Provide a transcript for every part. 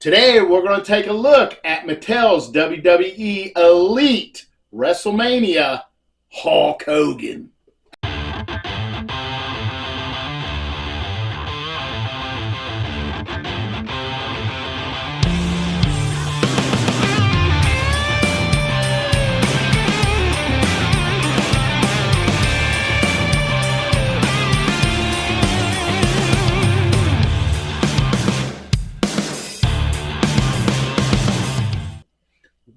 Today, we're going to take a look at Mattel's WWE Elite Wrestlemania Hulk Hogan.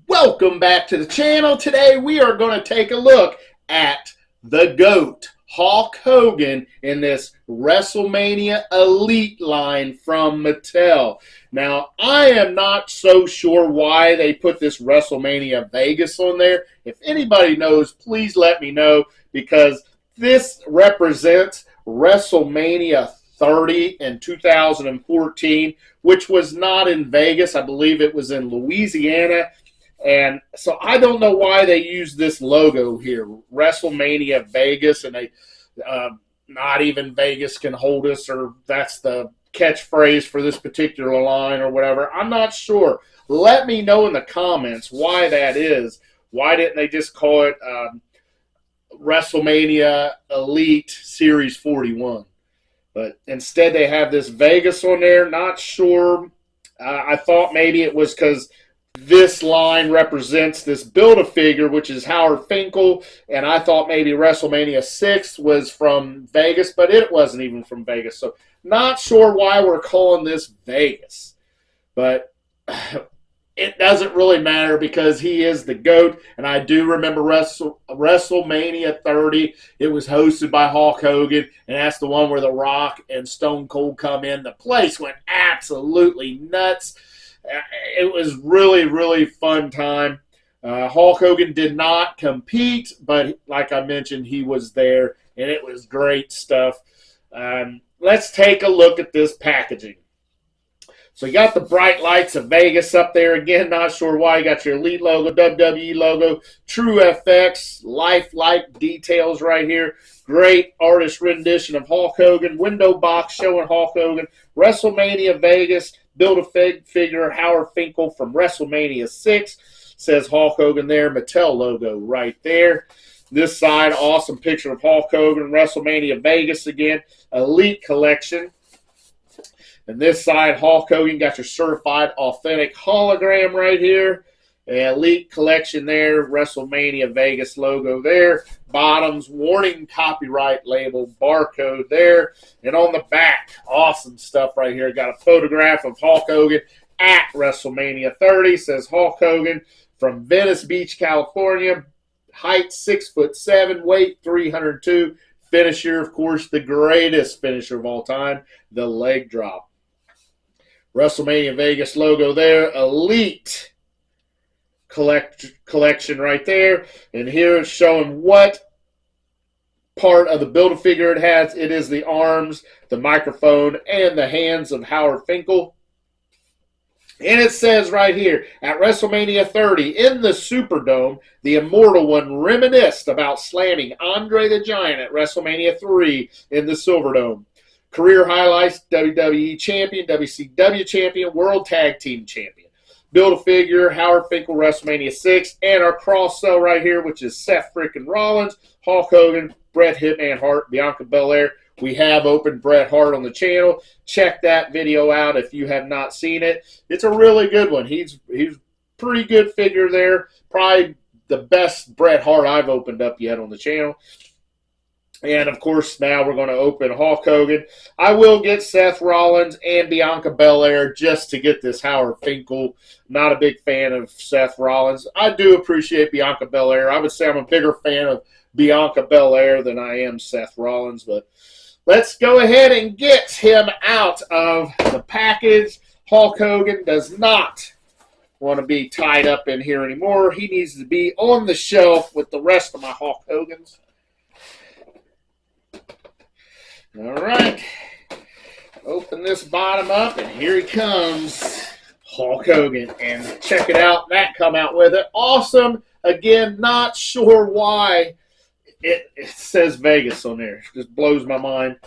Welcome back to the channel. Today we are going to take a look at the GOAT, Hulk Hogan, in this WrestleMania Elite line from Mattel. Now, I am not so sure why they put this WrestleMania Vegas on there. If anybody knows, please let me know, because this represents WrestleMania 30 in 2014, which was not in Vegas. I believe it was in Louisiana. And so I don't know why they use this logo here, WrestleMania Vegas, and they not even Vegas can hold us, or that's the catchphrase for this particular line or whatever. I'm not sure. Let me know in the comments why that is. Why didn't they just call it WrestleMania Elite Series 41? But instead they have this Vegas on there. Not sure. I thought maybe it was because this line represents this Build-A-Figure, which is Howard Finkel, and I thought maybe WrestleMania 6 was from Vegas, but it wasn't even from Vegas. So not sure why we're calling this Vegas. But it doesn't really matter because he is the GOAT, and I do remember WrestleMania 30. It was hosted by Hulk Hogan, and that's the one where The Rock and Stone Cold come in. The place went absolutely nuts. It was really, really fun time. Hulk Hogan did not compete, but like I mentioned, he was there, and it was great stuff. Let's take a look at this packaging. So you got the bright lights of Vegas up there. Again, not sure why. You got your Elite logo, WWE logo, True FX, lifelike details right here. Great artist rendition of Hulk Hogan. Window box showing Hulk Hogan. WrestleMania Vegas. Build-A-Figure Howard Finkel from WrestleMania 6. Says Hulk Hogan there. Mattel logo right there. This side, awesome picture of Hulk Hogan. WrestleMania Vegas again. Elite collection. And this side, Hulk Hogan, got your certified authentic hologram right here. Elite collection there. WrestleMania Vegas logo there. Bottoms, warning copyright label, barcode there. And on the back, awesome stuff right here. Got a photograph of Hulk Hogan at WrestleMania 30. Says Hulk Hogan from Venice Beach, California. Height 6'7", weight 302. Finisher, of course, the greatest finisher of all time, the leg drop. WrestleMania Vegas logo there. Elite collection right there. And here it's showing what part of the Build-A-Figure it has. It is the arms, the microphone, and the hands of Howard Finkel. And it says right here, at WrestleMania 30 in the Superdome, the Immortal One reminisced about slamming Andre the Giant at WrestleMania 3 in the Silverdome. Career highlights: WWE Champion, WCW Champion, World Tag Team Champion. Build-A-Figure, Howard Finkel, WrestleMania 6, and our cross-sell right here, which is Seth frickin' Rollins, Hulk Hogan, Bret Hitman Hart, Bianca Belair. We have opened Bret Hart on the channel. Check that video out if you have not seen it. It's a really good one. He's pretty good figure there. Probably the best Bret Hart I've opened up yet on the channel. And, of course, now we're going to open Hulk Hogan. I will get Seth Rollins and Bianca Belair just to get this Howard Finkel. Not a big fan of Seth Rollins. I do appreciate Bianca Belair. I would say I'm a bigger fan of Bianca Belair than I am Seth Rollins. But let's go ahead and get him out of the package. Hulk Hogan does not want to be tied up in here anymore. He needs to be on the shelf with the rest of my Hulk Hogans. All right, open this bottom up, and here he comes, Hulk Hogan. And check it out, that come out with it. Awesome. Again, not sure why it says Vegas on there. It just blows my mind.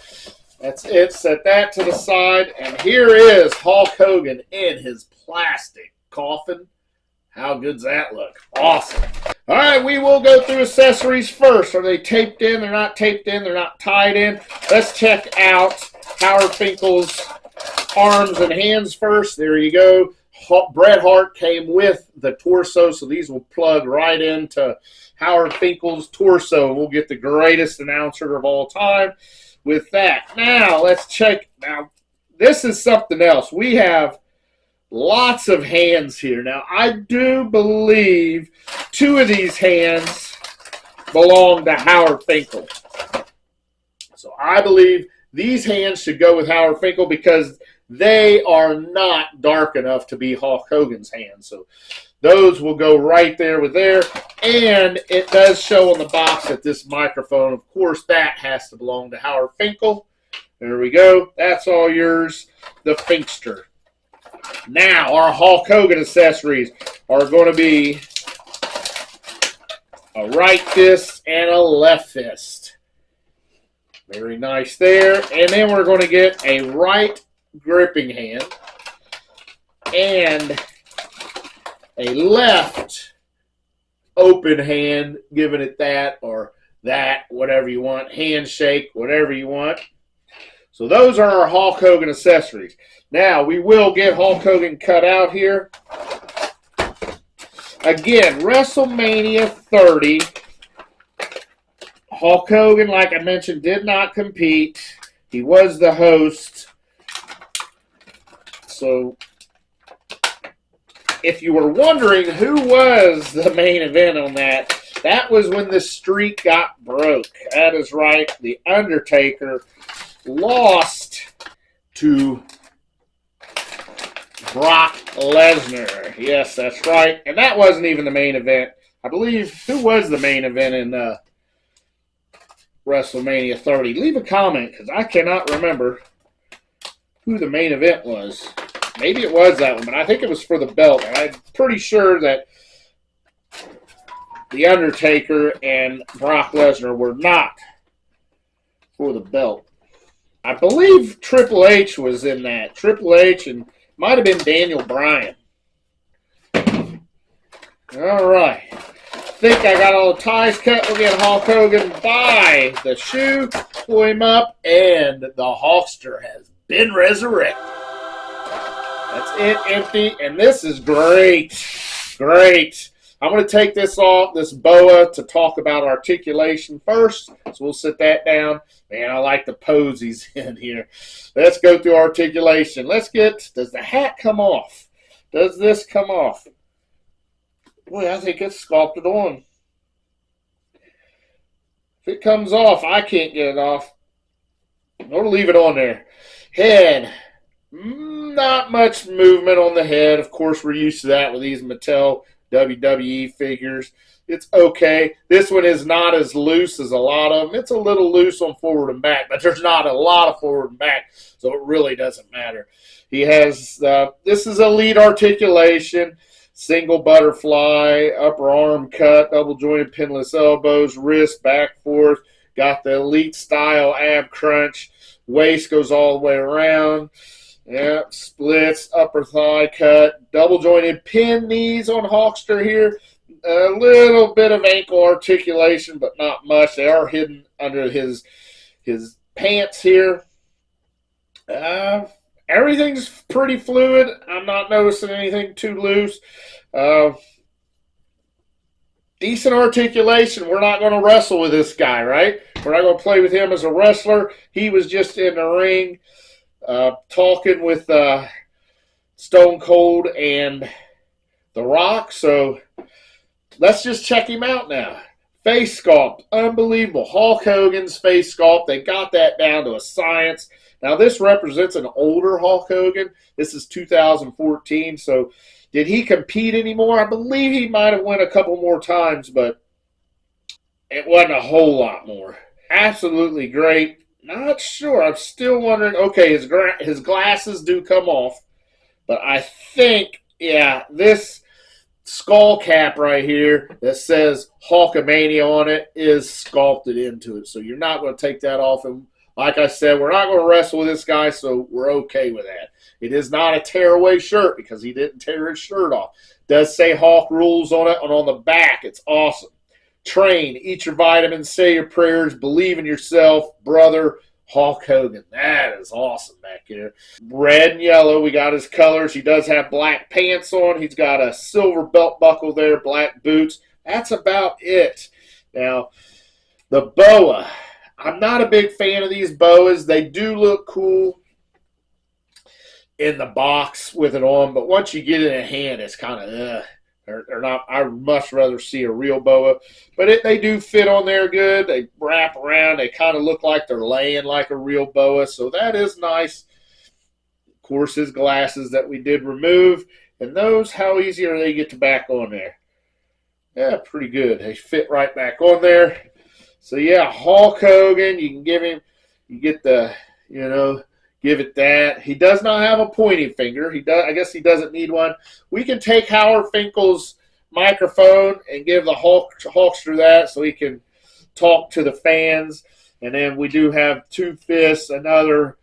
That's it. Set that to the side. And here is Hulk Hogan in his plastic coffin. How good's that look? Awesome. All right, we will go through accessories first. Are they taped in? They're not taped in. They're not tied in. Let's check out Howard Finkel's arms and hands first. There you go. Bret Hart came with the torso, so these will plug right into Howard Finkel's torso. We'll get the greatest announcer of all time with that. Now, let's check. Now, this is something else. We have lots of hands here. Now, I do believe two of these hands belong to Howard Finkel. So I believe these hands should go with Howard Finkel because they are not dark enough to be Hulk Hogan's hands. So those will go right there with there. And it does show on the box that this microphone, of course, that has to belong to Howard Finkel. There we go. That's all yours, the Finkster. Now, our Hulk Hogan accessories are going to be a right fist and a left fist. Very nice there. And then we're going to get a right gripping hand and a left open hand, giving it that or that, whatever you want, handshake, whatever you want. So those are our Hulk Hogan accessories. Now, we will get Hulk Hogan cut out here. Again, WrestleMania 30. Hulk Hogan, like I mentioned, did not compete. He was the host. So, if you were wondering who was the main event on that, that was when the streak got broke. That is right. The Undertaker lost to Brock Lesnar. Yes, that's right. And that wasn't even the main event. I believe, who was the main event in WrestleMania 30? Leave a comment, because I cannot remember who the main event was. Maybe it was that one, but I think it was for the belt. I'm pretty sure that The Undertaker and Brock Lesnar were not for the belt. I believe Triple H was in that. Triple H and might have been Daniel Bryan. All right. I think I got all the ties cut. We'll get Hulk Hogan by the shoe, pull him up, and the Hulkster has been resurrected. That's it, empty, and this is great. Great. I'm going to take this off, this boa, to talk about articulation first. So we'll sit that down. Man, I like the pose he's in here. Let's go through articulation. Let's get, does the hat come off? Does this come off? Boy, I think it's sculpted on. If it comes off, I can't get it off. Or leave it on there. Head. Not much movement on the head. Of course, we're used to that with these Mattel WWE figures. It's okay. This one is not as loose as a lot of them. It's a little loose on forward and back, but there's not a lot of forward and back, so it really doesn't matter. He has, this is elite articulation, single butterfly, upper arm cut, double jointed pinless elbows, wrist back forth, got the elite style ab crunch, waist goes all the way around. Yeah, splits, upper thigh cut, double jointed pin knees on Hulkster here. A little bit of ankle articulation, but not much. They are hidden under his pants here. Everything's pretty fluid. I'm not noticing anything too loose. Decent articulation. We're not going to wrestle with this guy, right? We're not going to play with him as a wrestler. He was just in the ring talking with Stone Cold and The Rock. So let's just check him out now. Face sculpt. Unbelievable. Hulk Hogan's face sculpt. They got that down to a science. Now, this represents an older Hulk Hogan. This is 2014. So did he compete anymore? I believe he might have won a couple more times, but it wasn't a whole lot more. Absolutely great. Not sure. I'm still wondering. Okay, his glasses do come off, but I think, yeah, this skull cap right here that says Hulkamania on it is sculpted into it. So you're not going to take that off and Like I said, we're not going to wrestle with this guy, so we're okay with that. It is not a tearaway shirt because he didn't tear his shirt off. It does say Hawk rules on it, and on the back, it's awesome. Train, eat your vitamins, say your prayers, believe in yourself, brother. Hulk Hogan. That is awesome back here. Red and yellow, we got his colors. He does have black pants on. He's got a silver belt buckle there, black boots. That's about it. Now, the boa. I'm not a big fan of these boas. They do look cool in the box with it on, but once you get it in hand, it's kind of They're not. I would much rather see a real boa, but they do fit on there good. They wrap around. They kind of look like they're laying like a real boa, so that is nice. Of course, his glasses that we did remove, and those, how easy are they to get back on there? Yeah, pretty good. They fit right back on there. So yeah, Hulk Hogan. You can give him. You get the, give it that. He does not have a pointy finger. He does. I guess he doesn't need one. We can take Howard Finkel's microphone and give the Hulkster that so he can talk to the fans. And then we do have two fists, another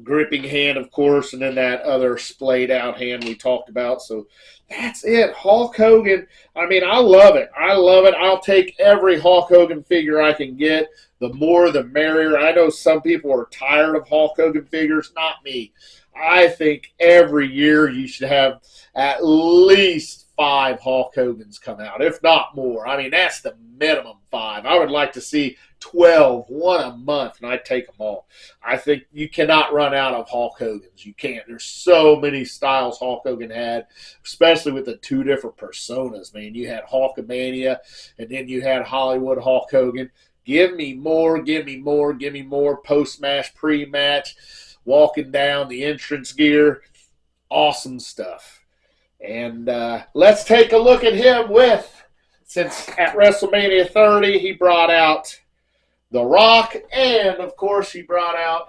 gripping hand, of course, and then that other splayed out hand we talked about. So that's it. Hulk Hogan. I mean, I love it. I love it. I'll take every Hulk Hogan figure I can get. The more, the merrier. I know some people are tired of Hulk Hogan figures. Not me. I think every year you should have at least 5 Hulk Hogans come out, if not more. I mean, that's the minimum 5. I would like to see 12, one a month, and I'd take them all. I think you cannot run out of Hulk Hogans. You can't. There's so many styles Hulk Hogan had, especially with the 2 different personas, man. You had Hulkamania, and then you had Hollywood Hulk Hogan. Give me more, give me more, give me more. Post-match, pre-match, walking down the entrance gear. Awesome stuff. And let's take a look at him since at WrestleMania 30, he brought out The Rock, and, of course, he brought out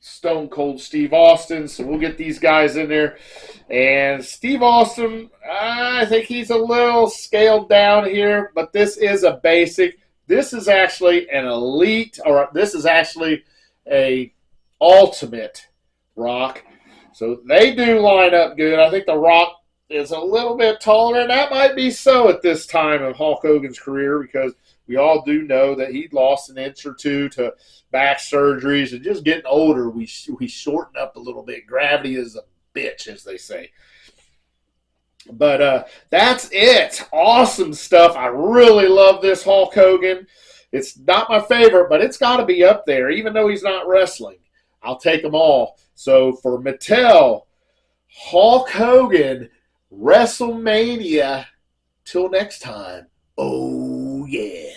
Stone Cold Steve Austin. So we'll get these guys in there. And Steve Austin, I think he's a little scaled down here, but this is a basic. This is actually an elite, or this is actually a ultimate Rock. So they do line up good. I think The Rock is a little bit taller, and that might be so at this time of Hulk Hogan's career because we all do know that he lost an inch or two to back surgeries, and just getting older, we shorten up a little bit. Gravity is a bitch, as they say. But that's it. Awesome stuff. I really love this Hulk Hogan. It's not my favorite, but it's got to be up there, even though he's not wrestling. I'll take them all. So for Mattel, Hulk Hogan, WrestleMania. Till next time. Oh, yeah.